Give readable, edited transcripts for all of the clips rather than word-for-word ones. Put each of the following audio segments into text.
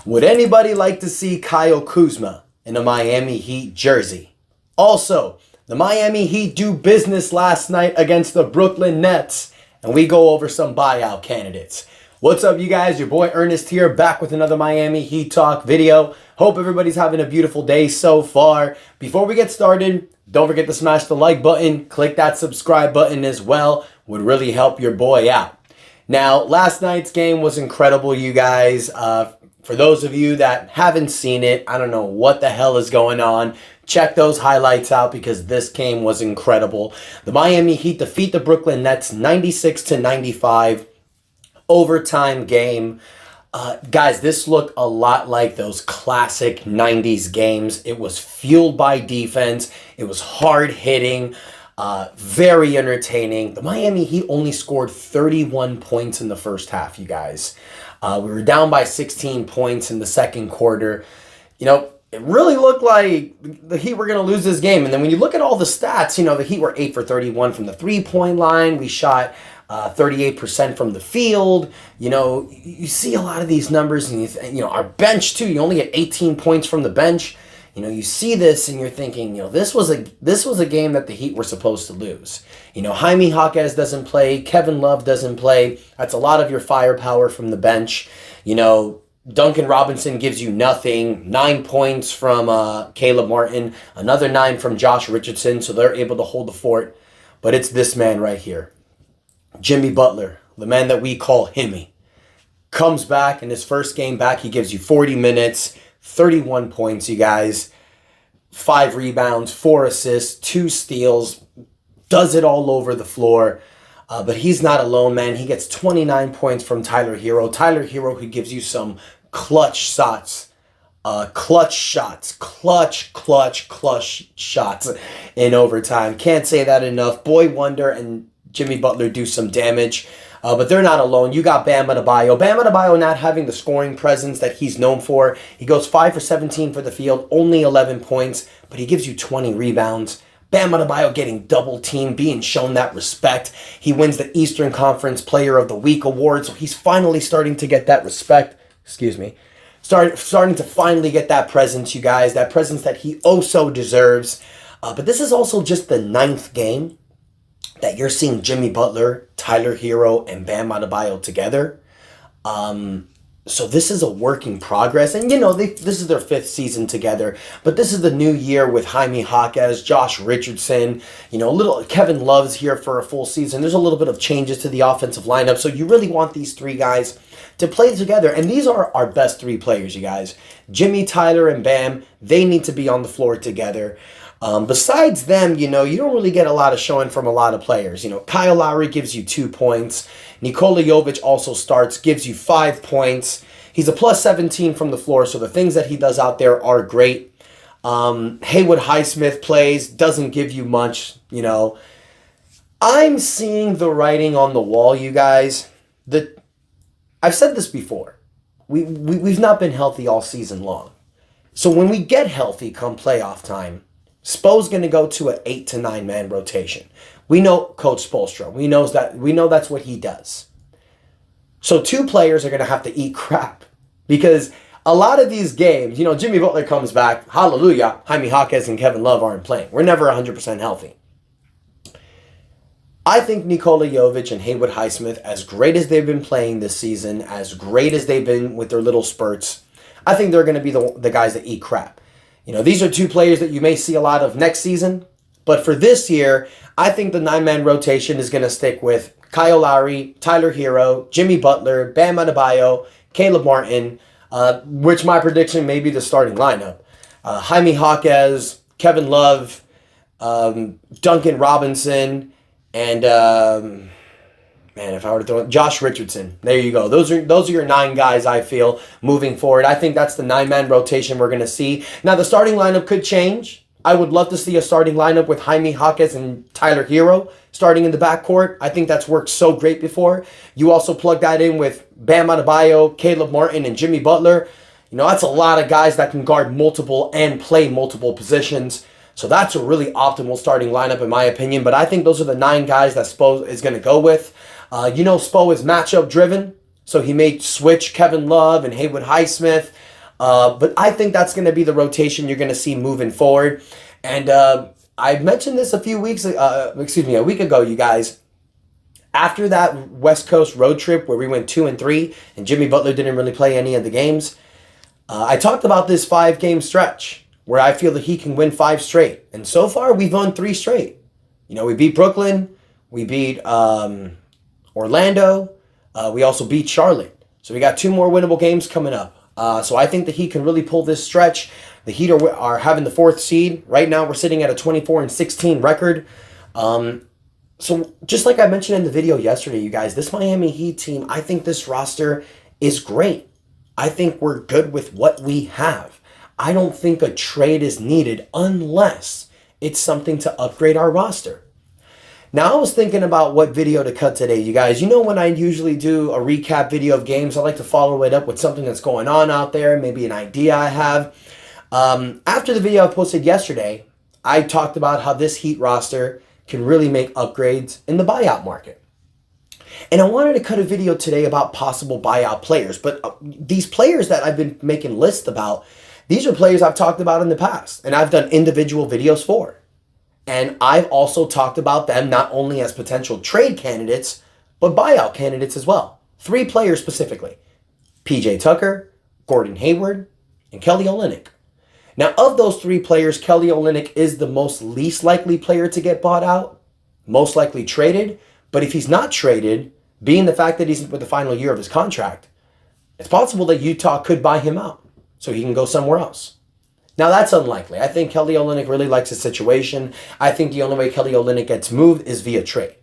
Would anybody like to see Kyle Kuzma in a Miami Heat jersey? Also, the Miami Heat do business last night against the Brooklyn Nets, and we go over some buyout candidates. What's up, you guys? Your boy Ernest here, back with another Miami Heat Talk video. Hope everybody's having a beautiful day so far. Before we get started, don't forget to smash the like button, click that subscribe button as well. Would really help your boy out. Now, last night's game was incredible, you guys. For those of you that haven't seen it, I don't know what the hell is going on. Check those highlights out because this game was incredible. The Miami Heat defeat the Brooklyn Nets 96-95. Overtime game. Guys, this looked a lot like those classic 90s games. It was fueled by defense. It was hard hitting. Very entertaining. The Miami Heat only scored 31 points in the first half, you guys. We were down by 16 points in the second quarter. You know, it really looked like the Heat were going to lose this game. And then when you look at all the stats, you know, the Heat were 8 for 31 from the three-point line. We shot 38% from the field. You know, you see a lot of these numbers, and you know, our bench too. You only get 18 points from the bench. You know, you see this and you're thinking, you know, this was a game that the Heat were supposed to lose. You know, Jaime Jaquez doesn't play, Kevin Love doesn't play. That's a lot of your firepower from the bench. You know, Duncan Robinson gives you nothing. 9 points from Caleb Martin, another 9 from Josh Richardson, so they're able to hold the fort. But it's this man right here, Jimmy Butler, the man that we call Himmy, comes back in his first game back. He gives you 40 minutes. 31 points, you guys, 5 rebounds, 4 assists, 2 steals, does it all over the floor. But he's not alone, man. He gets 29 points from Tyler Hero. Tyler Hero, who gives you some clutch shots in overtime. Can't say that enough. Boy Wonder and Jimmy Butler do some damage. But they're not alone. You got Bam Adebayo. Bam Adebayo not having the scoring presence that he's known for. He goes 5 for 17 for the field, only 11 points, but he gives you 20 rebounds. Bam Adebayo getting double teamed, being shown that respect. He wins the Eastern Conference Player of the Week award, so he's finally starting to get that respect. Excuse me. Starting to finally get that presence, you guys. That presence that he oh so deserves. But this is also just the 9th game that you're seeing Jimmy Butler, Tyler Hero, and Bam Adebayo together. So this is a work in progress. And, you know, this is their 5th season together. But this is the new year with Jaime Jaquez, Josh Richardson. You know, little Kevin Love's here for a full season. There's a little bit of changes to the offensive lineup. So you really want these 3 guys to play together. And these are our best 3 players, you guys. Jimmy, Tyler, and Bam, they need to be on the floor together. Besides them, you know, you don't really get a lot of showing from a lot of players. You know, Kyle Lowry gives you 2 points. Nikola Jovic also starts, gives you 5 points. He's a plus 17 from the floor, so the things that he does out there are great. Haywood Highsmith plays, doesn't give you much, you know. I'm seeing the writing on the wall, you guys. I've said this before. We've not been healthy all season long. So when we get healthy come playoff time, Spo's going to go to an 8 to 9 man rotation. We know Coach Spoelstra. We know that's what he does. So 2 players are going to have to eat crap because a lot of these games, you know, Jimmy Butler comes back, hallelujah, Jaime Jaquez and Kevin Love aren't playing. We're never 100% healthy. I think Nikola Jovic and Haywood Highsmith, as great as they've been playing this season, as great as they've been with their little spurts, I think they're going to be the guys that eat crap. You know, these are 2 players that you may see a lot of next season. But for this year, I think the 9-man rotation is going to stick with Kyle Lowry, Tyler Hero, Jimmy Butler, Bam Adebayo, Caleb Martin, which my prediction may be the starting lineup. Jaime Jaquez, Kevin Love, Duncan Robinson, and man, if I were to throw Josh Richardson, there you go. Those are your 9 guys, I feel, moving forward. I think that's the 9-man rotation we're going to see. Now, the starting lineup could change. I would love to see a starting lineup with Jaime Jaquez and Tyler Hero starting in the backcourt. I think that's worked so great before. You also plug that in with Bam Adebayo, Caleb Martin, and Jimmy Butler. You know, that's a lot of guys that can guard multiple and play multiple positions. So that's a really optimal starting lineup in my opinion. But I think those are the 9 guys that Spo is going to go with. You know, Spo is matchup driven. So he may switch Kevin Love and Haywood Highsmith. But I think that's going to be the rotation you're going to see moving forward. And I mentioned this a week ago, you guys. After that West Coast road trip where we went 2-3 and Jimmy Butler didn't really play any of the games, I talked about this 5-game stretch where I feel that he can win 5 straight. And so far, we've won 3 straight. You know, we beat Brooklyn. We beat Orlando. We also beat Charlotte. So we got 2 more winnable games coming up. So I think the Heat can really pull this stretch. The Heat are having the 4th seed. Right now, we're sitting at a 24-16 record. So just like I mentioned in the video yesterday, you guys, this Miami Heat team, I think this roster is great. I think we're good with what we have. I don't think a trade is needed unless it's something to upgrade our roster. Now, I was thinking about what video to cut today, you guys. You know, when I usually do a recap video of games, I like to follow it up with something that's going on out there, maybe an idea I have. After the video I posted yesterday, I talked about how this Heat roster can really make upgrades in the buyout market. And I wanted to cut a video today about possible buyout players. But these players that I've been making lists about, these are players I've talked about in the past and I've done individual videos for. And I've also talked about them not only as potential trade candidates, but buyout candidates as well. 3 players specifically: PJ Tucker, Gordon Hayward, and Kelly Olynyk. Now, of those 3 players, Kelly Olynyk is the most least likely player to get bought out, most likely traded. But if he's not traded, being the fact that he's with the final year of his contract, it's possible that Utah could buy him out so he can go somewhere else. Now, that's unlikely. I think Kelly Olynyk really likes his situation. I think the only way Kelly Olynyk gets moved is via trade.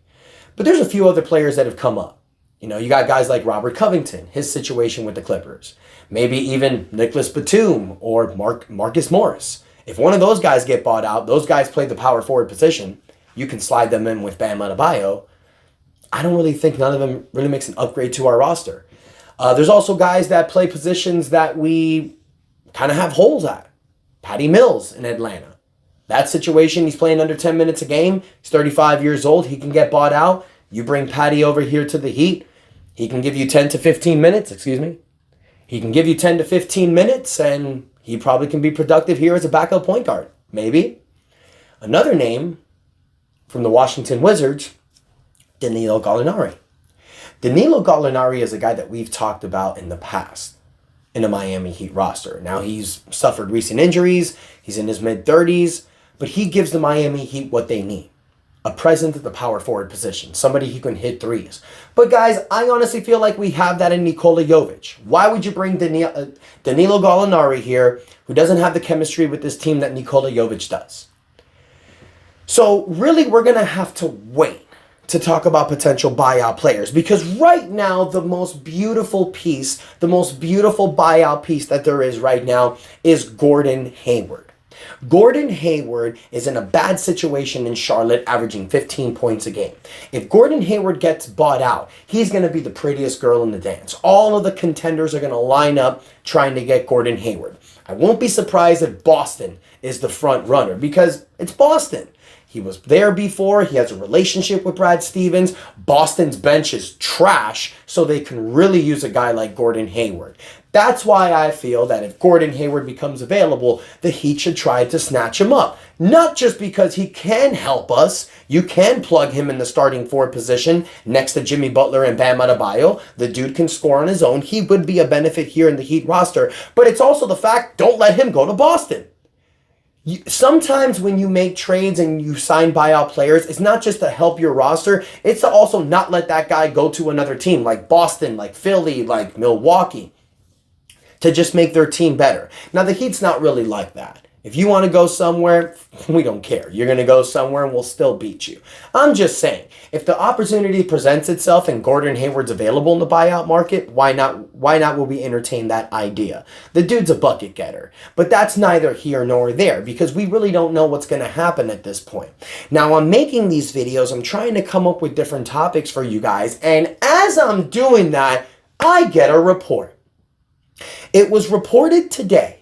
But there's a few other players that have come up. You know, you got guys like Robert Covington, his situation with the Clippers. Maybe even Nicholas Batum or Marcus Morris. If one of those guys get bought out, those guys play the power forward position, you can slide them in with Bam Adebayo. I don't really think none of them really makes an upgrade to our roster. There's also guys that play positions that we kind of have holes at. Patty Mills in Atlanta. That situation, he's playing under 10 minutes a game. He's 35 years old. He can get bought out. You bring Patty over here to the Heat. He can give you 10 to 15 minutes. He can give you 10 to 15 minutes, and he probably can be productive here as a backup point guard. Maybe. Another name from the Washington Wizards, Danilo Gallinari. Danilo Gallinari is a guy that we've talked about in the past in a Miami Heat roster. Now, he's suffered recent injuries. He's in his mid-30s. But he gives the Miami Heat what they need. A presence at the power forward position. Somebody who can hit threes. But guys, I honestly feel like we have that in Nikola Jovic. Why would you bring Danilo Gallinari here, who doesn't have the chemistry with this team that Nikola Jovic does? So really, we're going to have to wait to talk about potential buyout players, because right now the most beautiful buyout piece that there is right now is Gordon Hayward. Gordon Hayward is in a bad situation in Charlotte, averaging 15 points a game. If Gordon Hayward gets bought out, he's going to be the prettiest girl in the dance. All of the contenders are going to line up trying to get Gordon Hayward. I won't be surprised if Boston is the front runner, because it's Boston. He was there before. He has a relationship with Brad Stevens. Boston's bench is trash, so they can really use a guy like Gordon Hayward. That's why I feel that if Gordon Hayward becomes available, the Heat should try to snatch him up. Not just because he can help us. You can plug him in the starting forward position next to Jimmy Butler and Bam Adebayo. The dude can score on his own. He would be a benefit here in the Heat roster. But it's also the fact, don't let him go to Boston. Sometimes when you make trades and you sign buyout players, it's not just to help your roster, it's to also not let that guy go to another team like Boston, like Philly, like Milwaukee, to just make their team better. Now, the Heat's not really like that. If you want to go somewhere, we don't care. You're going to go somewhere and we'll still beat you. I'm just saying, if the opportunity presents itself and Gordon Hayward's available in the buyout market, why not will we entertain that idea? The dude's a bucket getter. But that's neither here nor there, because we really don't know what's going to happen at this point. Now, I'm making these videos. I'm trying to come up with different topics for you guys. And as I'm doing that, I get a report. It was reported today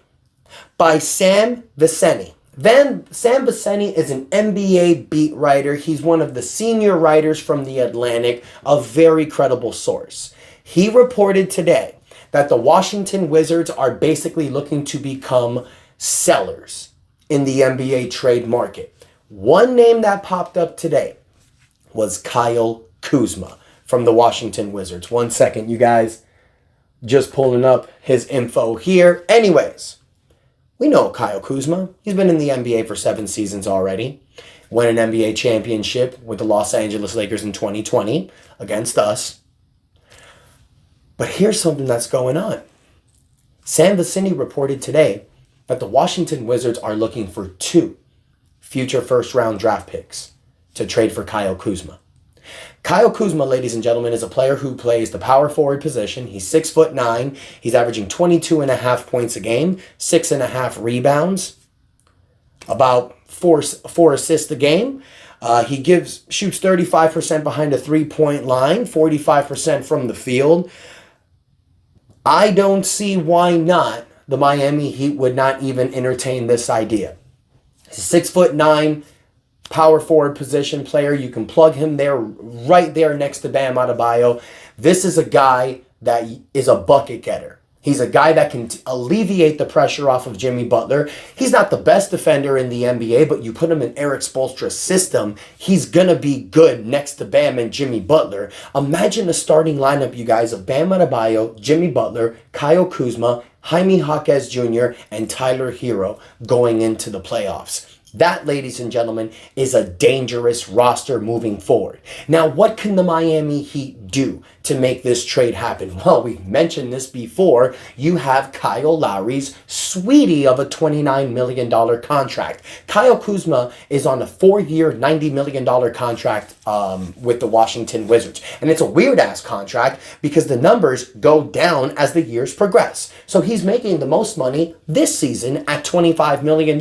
by Sam Vecenie. Sam Vecenie is an NBA beat writer. He's one of the senior writers from The Atlantic, a very credible source. He reported today that the Washington Wizards are basically looking to become sellers in the NBA trade market. One name that popped up today was Kyle Kuzma from the Washington Wizards. 1 second, you guys. Just pulling up his info here. Anyways, we know Kyle Kuzma. He's been in the NBA for 7 seasons already. Won an NBA championship with the Los Angeles Lakers in 2020 against us. But here's something that's going on. Sam Vecini reported today that the Washington Wizards are looking for 2 future first-round draft picks to trade for Kyle Kuzma. Kyle Kuzma, ladies and gentlemen, is a player who plays the power forward position. He's 6'9". He's averaging 22.5 points a game, 6.5 rebounds, about four assists a game. He shoots 35% behind a 3-point line, 45% from the field. I don't see why not the Miami Heat would not even entertain this idea. He's 6'9", power forward position player. You can plug him there, right there next to Bam Adebayo. This is a guy that is a bucket getter. He's a guy that can alleviate the pressure off of Jimmy Butler. He's not the best defender in the NBA, but you put him in Eric Spoelstra's system, he's going to be good next to Bam and Jimmy Butler. Imagine a starting lineup, you guys, of Bam Adebayo, Jimmy Butler, Kyle Kuzma, Jaime Jaquez Jr., and Tyler Hero going into the playoffs. That, ladies and gentlemen, is a dangerous roster moving forward. Now, what can the Miami Heat do to make this trade happen? Well, we've mentioned this before. You have Kyle Lowry's sweetie of a $29 million contract. Kyle Kuzma is on a 4-year, $90 million contract with the Washington Wizards. And it's a weird-ass contract because the numbers go down as the years progress. So he's making the most money this season at $25 million.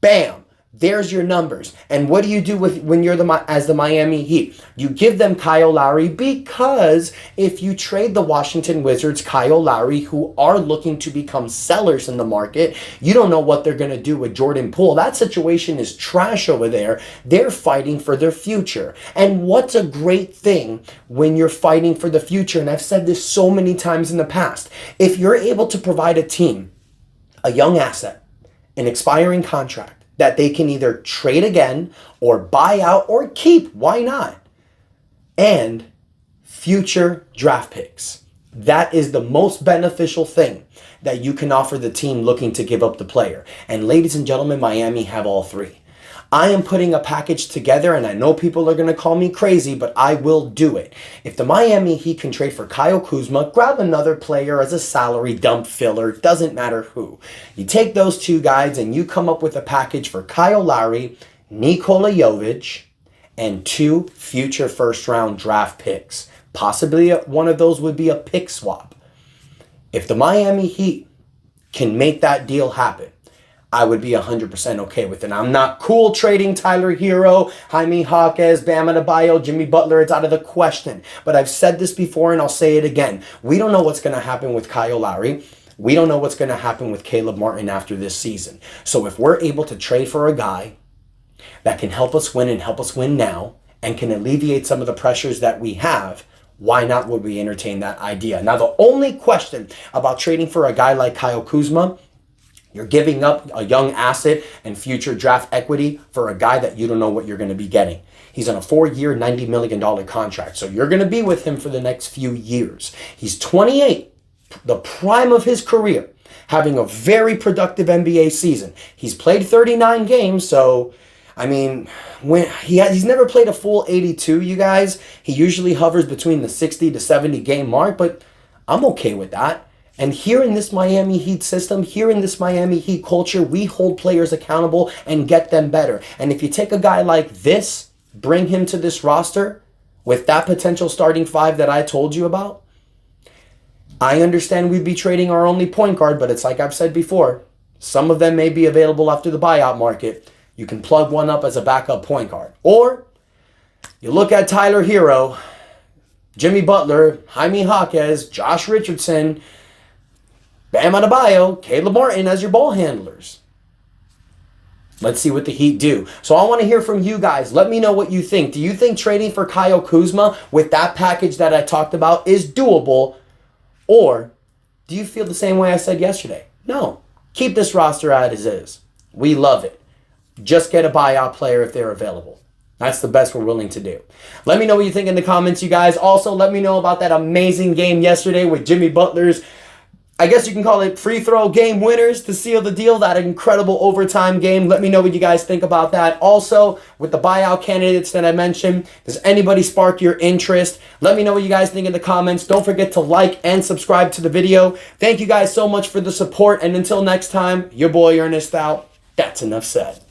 Bam! There's your numbers. And what do you do when you're as the Miami Heat? You give them Kyle Lowry because if you trade the Washington Wizards Kyle Lowry, who are looking to become sellers in the market, you don't know what they're going to do with Jordan Poole. That situation is trash over there. They're fighting for their future. And what's a great thing when you're fighting for the future? And I've said this so many times in the past. If you're able to provide a team, a young asset, an expiring contract that they can either trade again or buy out or keep, why not? And future draft picks. That is the most beneficial thing that you can offer the team looking to give up the player. And ladies and gentlemen, Miami have all 3. I am putting a package together, and I know people are going to call me crazy, but I will do it. If the Miami Heat can trade for Kyle Kuzma, grab another player as a salary dump filler, doesn't matter who. You take those 2 guys and you come up with a package for Kyle Lowry, Nikola Jovic, and 2 future first-round draft picks. Possibly one of those would be a pick swap. If the Miami Heat can make that deal happen, I would be 100% okay with it. I'm not cool trading Tyler Hero, Jaime Jaquez, Bam Adebayo, Jimmy Butler. It's out of the question. But I've said this before and I'll say it again. We don't know what's going to happen with Kyle Lowry. We don't know what's going to happen with Caleb Martin after this season. So if we're able to trade for a guy that can help us win and help us win now and can alleviate some of the pressures that we have, why not would we entertain that idea? Now, the only question about trading for a guy like Kyle Kuzma, you're giving up a young asset and future draft equity for a guy that you don't know what you're going to be getting. He's on a 4-year, $90 million contract. So you're going to be with him for the next few years. He's 28, the prime of his career, having a very productive NBA season. He's played 39 games, so I mean, he's never played a full 82, you guys. He usually hovers between the 60 to 70 game mark, but I'm okay with that. And here in this Miami Heat system, here in this Miami Heat culture, we hold players accountable and get them better. And if you take a guy like this, bring him to this roster with that potential starting 5 that I told you about, I understand we'd be trading our only point guard, but it's like I've said before, some of them may be available after the buyout market. You can plug one up as a backup point guard. Or you look at Tyler Hero, Jimmy Butler, Jaime Jaquez, Josh Richardson, Bam Adebayo, Caleb Martin as your ball handlers. Let's see what the Heat do. So I want to hear from you guys. Let me know what you think. Do you think trading for Kyle Kuzma with that package that I talked about is doable? Or do you feel the same way I said yesterday? No. Keep this roster as is. We love it. Just get a buyout player if they're available. That's the best we're willing to do. Let me know what you think in the comments, you guys. Also, let me know about that amazing game yesterday with Jimmy Butler's, I guess you can call it free throw game winners to seal the deal. That incredible overtime game. Let me know what you guys think about that. Also, with the buyout candidates that I mentioned, does anybody spark your interest? Let me know what you guys think in the comments. Don't forget to like and subscribe to the video. Thank you guys so much for the support. And until next time, your boy Ernest out. That's enough said.